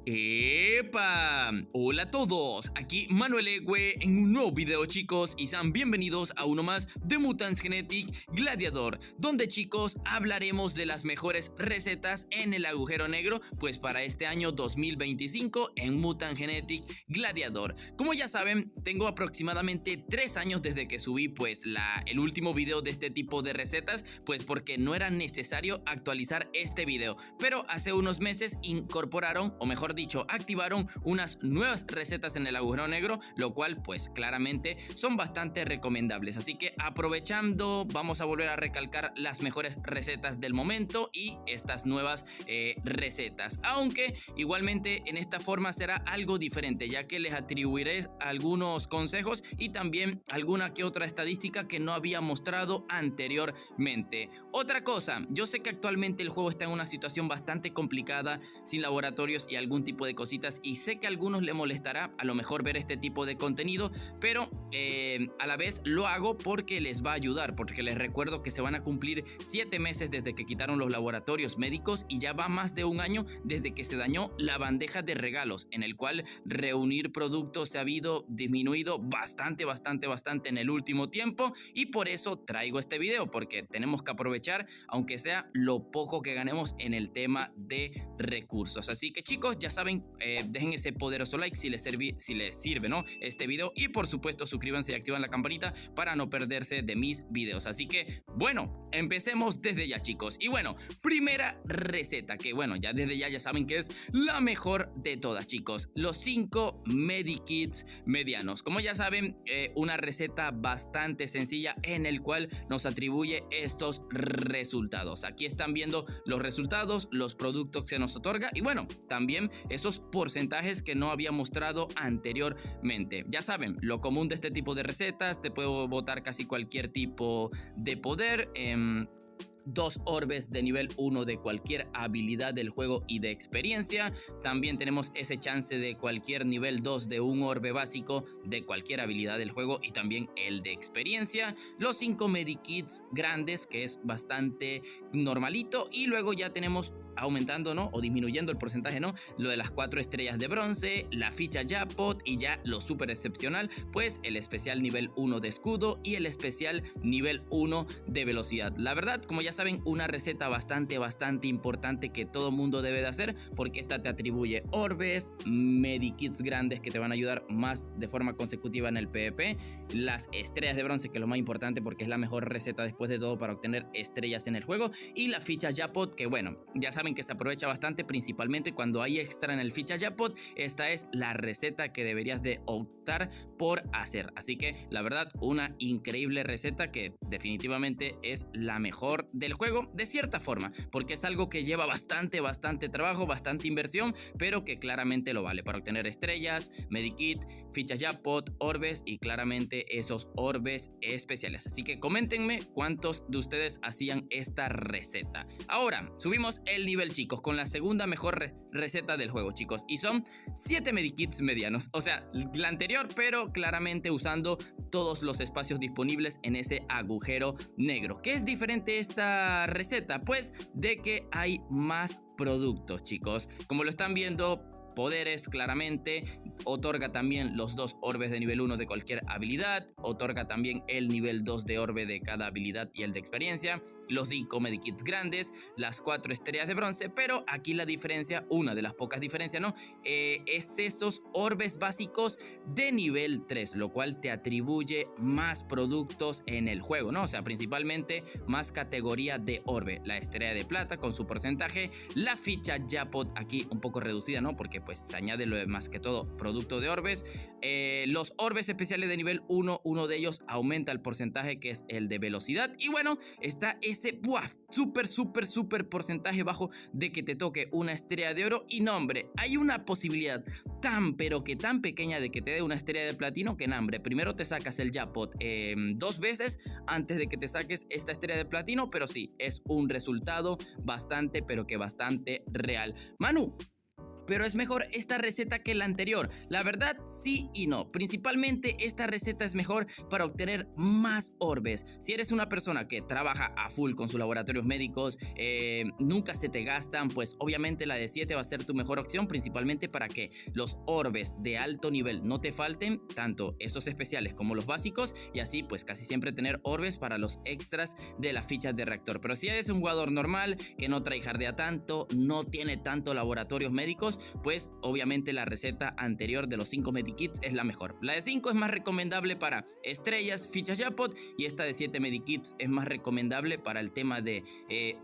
¡Epa! Hola a todos, aquí Manuel Egue en un nuevo video, chicos, y sean bienvenidos a uno más de Mutant Genetic Gladiador, donde, chicos, hablaremos de las mejores recetas en el agujero negro, pues para este año 2025 en Mutant Genetic Gladiador. Como ya saben, tengo aproximadamente 3 años desde que subí pues el último video de este tipo de recetas, pues porque no era necesario actualizar este video, pero hace unos meses incorporaron, o mejor dicho, activaron unas nuevas recetas en el agujero negro, lo cual pues claramente son bastante recomendables. Así que aprovechando, vamos a volver a recalcar las mejores recetas del momento y estas nuevas recetas, aunque igualmente en esta forma será algo diferente, ya que les atribuiré algunos consejos y también alguna que otra estadística que no había mostrado anteriormente. Otra cosa, yo sé que actualmente el juego está en una situación bastante complicada, sin laboratorios y algún tipo de cositas, y sé que a algunos le molestará a lo mejor ver este tipo de contenido, pero a la vez lo hago porque les va a ayudar, porque les recuerdo que se van a cumplir 7 meses desde que quitaron los laboratorios médicos y ya va más de un año desde que se dañó la bandeja de regalos, en el cual reunir productos se ha disminuido bastante en el último tiempo, y por eso traigo este video, porque tenemos que aprovechar aunque sea lo poco que ganemos en el tema de recursos. Así que, chicos, ya saben, dejen ese poderoso like si les sirve, ¿no?, este video, y por supuesto suscríbanse y activan la campanita para no perderse de mis videos. Así que bueno, empecemos desde ya, chicos. Y bueno, primera receta, que bueno, ya desde ya saben que es la mejor de todas, chicos: los 5 medikits medianos. Como ya saben, una receta bastante sencilla en el cual nos atribuye estos resultados. Aquí están viendo los resultados, los productos que nos otorga y bueno, también esos porcentajes que no había mostrado anteriormente. Ya saben, lo común de este tipo de recetas: te puedo botar casi cualquier tipo de poder, 2 orbes de nivel 1 de cualquier habilidad del juego y de experiencia. También tenemos ese chance de cualquier nivel 2 de un orbe básico de cualquier habilidad del juego y también el de experiencia. Los 5 medikits grandes, que es bastante normalito, y luego ya tenemos aumentando, ¿no?, o disminuyendo el porcentaje, ¿no?, lo de las 4 estrellas de bronce, la ficha jackpot y ya lo súper excepcional, pues el especial nivel 1 de escudo y el especial nivel 1 de velocidad. La verdad, como ya saben, una receta bastante importante que todo mundo debe de hacer, porque esta te atribuye orbes, medikits grandes que te van a ayudar más de forma consecutiva en el PvP, las estrellas de bronce, que es lo más importante porque es la mejor receta después de todo para obtener estrellas en el juego, y la ficha jackpot, que bueno, ya saben que se aprovecha bastante principalmente cuando hay extra en el ficha jackpot. Esta es la receta que deberías de optar por hacer. Así que la verdad, una increíble receta que definitivamente es la mejor del juego, de cierta forma, porque es algo que lleva bastante trabajo, bastante inversión, pero que claramente lo vale para obtener estrellas, medikit, ficha jackpot, orbes y claramente esos orbes especiales. Así que coméntenme cuántos de ustedes hacían esta receta. Ahora subimos el nivel, chicos, con la segunda mejor receta del juego, chicos, y son 7 medikits medianos, o sea, la anterior, pero claramente usando todos los espacios disponibles en ese agujero negro. ¿Qué es diferente esta receta? Pues de que hay más productos, chicos. Como lo están viendo, poderes, claramente otorga también los 2 orbes de nivel 1 de cualquier habilidad, otorga también el nivel 2 de orbe de cada habilidad y el de experiencia, los 5 medikits grandes, las 4 estrellas de bronce, pero aquí la diferencia, una de las pocas diferencias, ¿no?, es esos orbes básicos de nivel 3, lo cual te atribuye más productos en el juego, ¿no? O sea, principalmente más categoría de orbe, la estrella de plata con su porcentaje, la ficha jackpot aquí un poco reducida, ¿no?, porque pues se añade lo de más que todo producto de orbes, los orbes especiales de nivel 1, uno de ellos aumenta el porcentaje que es el de velocidad, y bueno, está ese súper porcentaje bajo de que te toque una estrella de oro, y no, hombre, hay una posibilidad pero que tan pequeña de que te dé una estrella de platino que, hambre, primero te sacas el jackpot 2 veces antes de que te saques esta estrella de platino, pero sí, es un resultado bastante real. Manu, pero es mejor esta receta que la anterior. La verdad, sí y no. Principalmente esta receta es mejor para obtener más orbes. Si eres una persona que trabaja a full con sus laboratorios médicos, nunca se te gastan, pues obviamente la de 7 va a ser tu mejor opción, principalmente para que los orbes de alto nivel no te falten, tanto esos especiales como los básicos, y así pues casi siempre tener orbes para los extras de las fichas de reactor. Pero si eres un jugador normal, que no tryhardea tanto, no tiene tanto laboratorios médicos, pues obviamente la receta anterior de los 5 medikits es la mejor. La de 5 es más recomendable para estrellas, fichas jackpot, y esta de 7 medikits es más recomendable para el tema de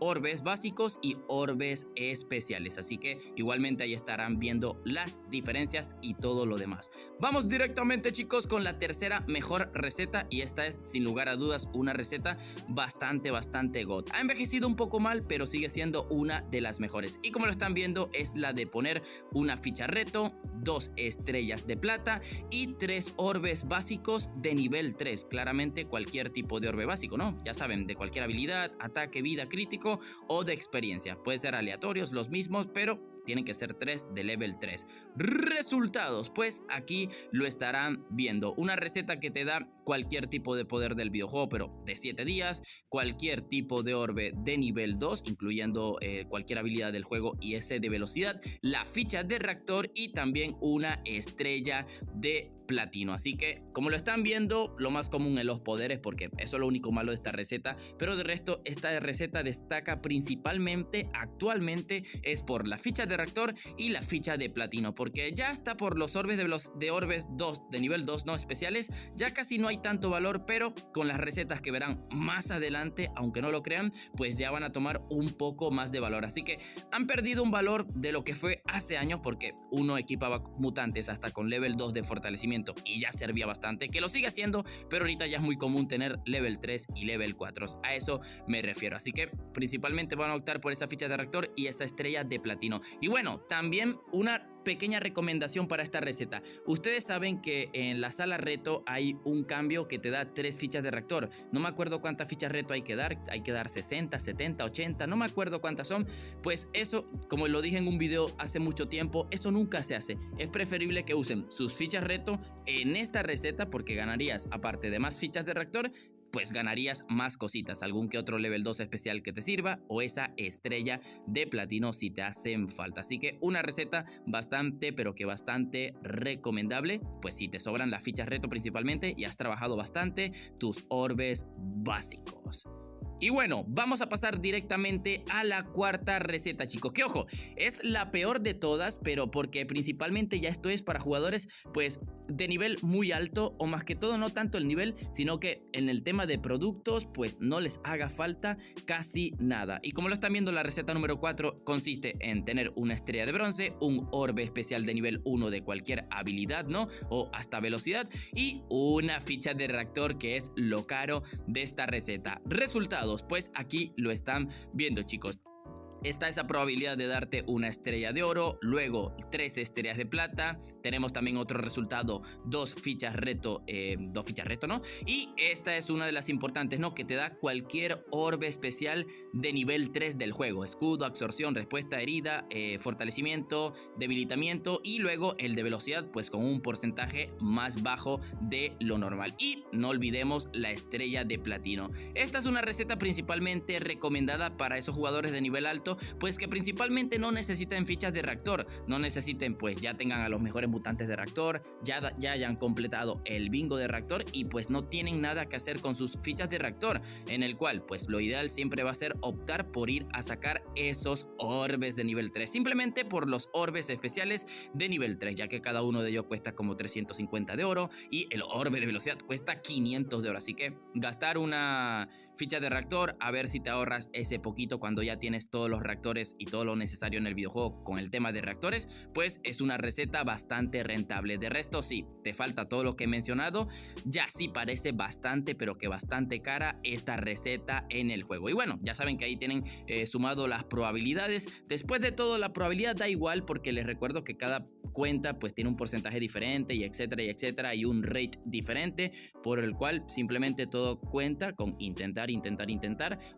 orbes básicos y orbes especiales. Así que igualmente ahí estarán viendo las diferencias y todo lo demás. Vamos directamente, chicos, con la tercera mejor receta, y esta es sin lugar a dudas una receta bastante god. Ha envejecido un poco mal, pero sigue siendo una de las mejores, y como lo están viendo es la de poner una ficha reto, 2 estrellas de plata y 3 orbes básicos de nivel 3. Claramente cualquier tipo de orbe básico, ¿no? Ya saben, de cualquier habilidad, ataque, vida, crítico o de experiencia. Puede ser aleatorios los mismos, pero tienen que ser 3 de level 3. Resultados, pues aquí lo estarán viendo. Una receta que te da cualquier tipo de poder del videojuego, pero de 7 días. Cualquier tipo de orbe de nivel 2, incluyendo cualquier habilidad del juego y ese de velocidad. La ficha de reactor y también una estrella de platino. Así que, como lo están viendo, lo más común en los poderes, porque eso es lo único malo de esta receta, pero de resto esta receta destaca principalmente actualmente es por la ficha de reactor y la ficha de platino, porque ya está por los orbes de orbes 2 de nivel 2 no especiales, ya casi no hay tanto valor, pero con las recetas que verán más adelante, aunque no lo crean, pues ya van a tomar un poco más de valor. Así que han perdido un valor de lo que fue hace años, porque uno equipaba mutantes hasta con level 2 de fortalecimiento y ya servía bastante, que lo sigue haciendo, pero ahorita ya es muy común tener level 3 y level 4, a eso me refiero. Así que principalmente van a optar por esa ficha de reactor y esa estrella de platino. Y bueno, también una pequeña recomendación para esta receta. Ustedes saben que en la sala reto hay un cambio que te da 3 fichas de reactor. No me acuerdo cuántas fichas reto hay que dar 60, 70, 80, no me acuerdo cuántas son. Pues eso, como lo dije en un video hace mucho tiempo, eso nunca se hace. Es preferible que usen sus fichas reto en esta receta, porque ganarías, aparte de más fichas de reactor, pues ganarías más cositas, algún que otro level 2 especial que te sirva o esa estrella de platino si te hacen falta. Así que una receta bastante, pero que bastante recomendable, pues si te sobran las fichas reto principalmente y has trabajado bastante tus orbes básicos. Y bueno, vamos a pasar directamente a la cuarta receta, chicos, que ojo, es la peor de todas, pero porque principalmente ya esto es para jugadores pues de nivel muy alto, o más que todo no tanto el nivel, sino que en el tema de productos pues no les haga falta casi nada. Y como lo están viendo, la receta número 4 consiste en tener una estrella de bronce, un orbe especial de nivel 1 de cualquier habilidad, ¿no? O hasta velocidad, y una ficha de reactor, que es lo caro de esta receta. Resultados, pues aquí lo están viendo, chicos. Está esa probabilidad de darte una estrella de oro, luego 3 estrellas de plata. Tenemos también otro resultado, 2 fichas reto, ¿no? Y esta es una de las importantes, ¿no? Que te da cualquier orbe especial de nivel 3 del juego. Escudo, absorción, respuesta, herida, fortalecimiento, debilitamiento, y luego el de velocidad, pues con un porcentaje más bajo de lo normal. Y no olvidemos la estrella de platino. Esta es una receta principalmente recomendada para esos jugadores de nivel alto, pues que principalmente no necesiten fichas de reactor, no necesiten, pues ya tengan a los mejores mutantes de reactor, ya hayan completado el bingo de reactor y pues no tienen nada que hacer con sus fichas de reactor, en el cual pues lo ideal siempre va a ser optar por ir a sacar esos orbes de nivel 3, simplemente por los orbes especiales de nivel 3, ya que cada uno de ellos cuesta como 350 de oro y el orbe de velocidad cuesta 500 de oro, así que gastar una ficha de reactor, a ver si te ahorras ese poquito cuando ya tienes todos los reactores y todo lo necesario en el videojuego con el tema de reactores, pues es una receta bastante rentable. De resto, sí, te falta todo lo que he mencionado, ya sí parece bastante, pero que bastante cara esta receta en el juego. Y bueno, ya saben que ahí tienen sumado las probabilidades. Después de todo, la probabilidad da igual, porque les recuerdo que cada cuenta pues tiene un porcentaje diferente y etcétera, y un rate diferente, por el cual simplemente todo cuenta con intentar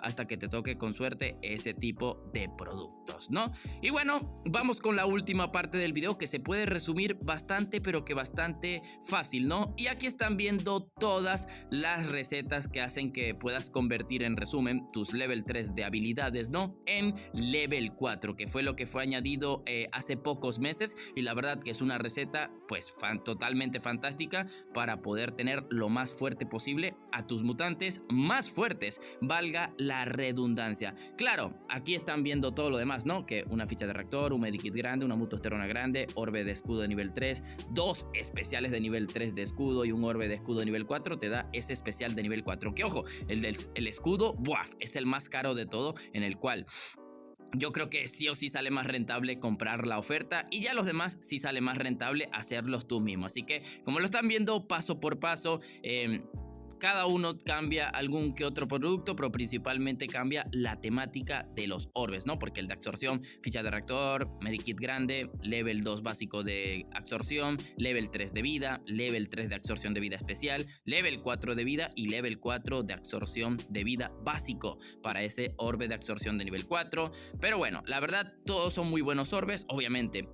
hasta que te toque con suerte ese tipo de productos, ¿no? Y bueno, vamos con la última parte del video, que se puede resumir bastante, pero que bastante fácil, ¿no? Y aquí están viendo todas las recetas que hacen que puedas convertir, en resumen, tus level 3 de habilidades, ¿no? En level 4, que fue lo que fue añadido hace pocos meses, y la verdad que es una receta pues totalmente fantástica para poder tener lo más fuerte posible a tus mutantes más fuertes, valga la redundancia. Claro, aquí están viendo todo lo demás, ¿no? Que una ficha de reactor, un medikit grande, una mutosterona grande, orbe de escudo de nivel 3, 2 especiales de nivel 3 de escudo y un orbe de escudo de nivel 4 te da ese especial de nivel 4. Que ojo, el escudo, ¡buaf!, es el más caro de todo, en el cual yo creo que sí o sí sale más rentable comprar la oferta, y ya los demás sí sale más rentable hacerlos tú mismo. Así que, como lo están viendo paso por paso, cada uno cambia algún que otro producto, pero principalmente cambia la temática de los orbes, ¿no? Porque el de absorción, ficha de reactor, medikit grande, level 2 básico de absorción, level 3 de vida, level 3 de absorción de vida especial, level 4 de vida y level 4 de absorción de vida básico para ese orbe de absorción de nivel 4. Pero bueno, la verdad, todos son muy buenos orbes. Obviamente,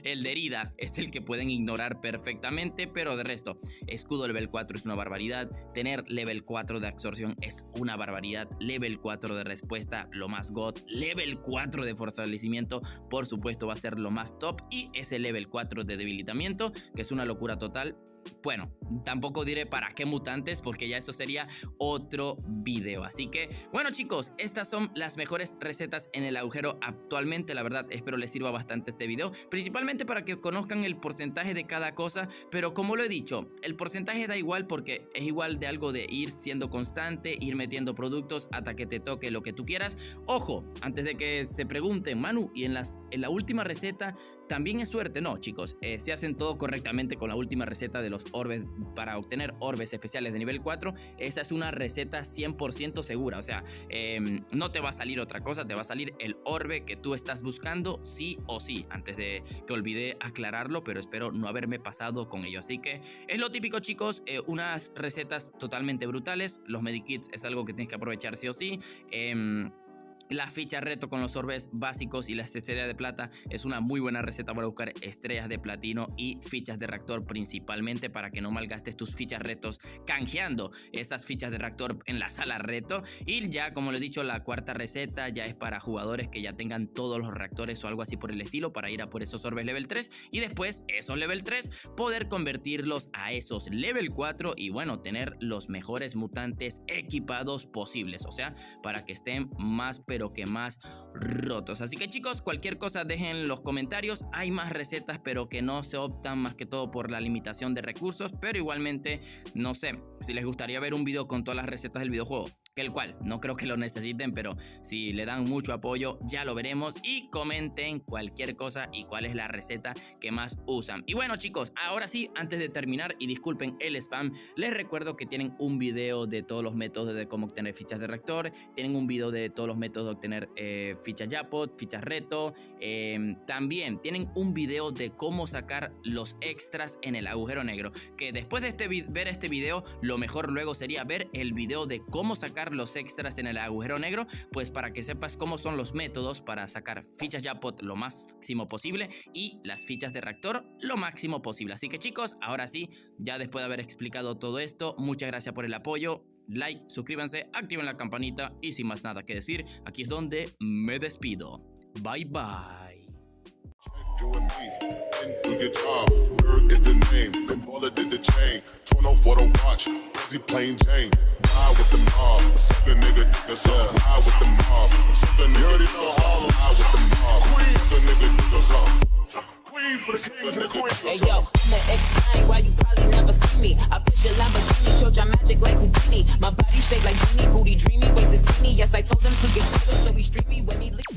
el de herida es el que pueden ignorar perfectamente, pero de resto, escudo level 4 es una barbaridad. Tener level 4 de absorción es una barbaridad. Level 4 de respuesta, lo más god. Level 4 de fortalecimiento, por supuesto, va a ser lo más top. Y ese level 4 de debilitamiento, que es una locura total. Bueno, tampoco diré para qué mutantes, porque ya eso sería otro video. Así que, bueno chicos, estas son las mejores recetas en el agujero actualmente. La verdad, espero les sirva bastante este video, principalmente para que conozcan el porcentaje de cada cosa. Pero como lo he dicho, el porcentaje da igual, porque es igual de algo de ir siendo constante, ir metiendo productos hasta que te toque lo que tú quieras. Ojo, antes de que se pregunten, Manu, y en la última receta también es suerte. No, chicos, se hacen todo correctamente con la última receta de los orbes para obtener orbes especiales de nivel 4. Esa es una receta 100% segura. O sea, no te va a salir otra cosa, te va a salir el orbe que tú estás buscando sí o sí. Antes de que olvidé aclararlo, pero espero no haberme pasado con ello. Así que es lo típico, chicos, unas recetas totalmente brutales. Los medikits es algo que tienes que aprovechar sí o sí. La ficha reto con los orbes básicos y las estrellas de plata es una muy buena receta para buscar estrellas de platino y fichas de reactor, principalmente para que no malgastes tus fichas retos canjeando esas fichas de reactor en la sala reto. Y ya, como les he dicho, la cuarta receta ya es para jugadores que ya tengan todos los reactores o algo así por el estilo, para ir a por esos orbes level 3 y después esos level 3 poder convertirlos a esos level 4 y bueno, tener los mejores mutantes equipados posibles, o sea, para que estén más pero que más rotos. Así que chicos, cualquier cosa dejen en los comentarios. Hay más recetas, pero que no se optan más que todo por la limitación de recursos, pero igualmente no sé si les gustaría ver un video con todas las recetas del videojuego, que el cual no creo que lo necesiten, pero si le dan mucho apoyo ya lo veremos. Y comenten cualquier cosa y cuál es la receta que más usan. Y bueno chicos, ahora sí, antes de terminar, y disculpen el spam, les recuerdo que tienen un video de todos los métodos de cómo obtener fichas de reactor, tienen un video de todos los métodos de obtener fichas Jackpot, fichas reto, también tienen un video de cómo sacar los extras en el agujero negro, que después de ver este video, lo mejor luego sería ver el video de cómo sacar los extras en el agujero negro, pues para que sepas cómo son los métodos para sacar fichas Jackpot lo máximo posible y las fichas de reactor lo máximo posible. Así que chicos, ahora sí, ya después de haber explicado todo esto, muchas gracias por el apoyo. Like, suscríbanse, activen la campanita y sin más nada que decir, aquí es donde me despido. Bye bye. Hey yo, I'ma explain why you probably never see me. I push your Lamborghini, showed your magic like Houdini. My body shake like Genie, booty dreamy, waist is teeny. Yes, I told him to get tighter, so he streamy when he leave.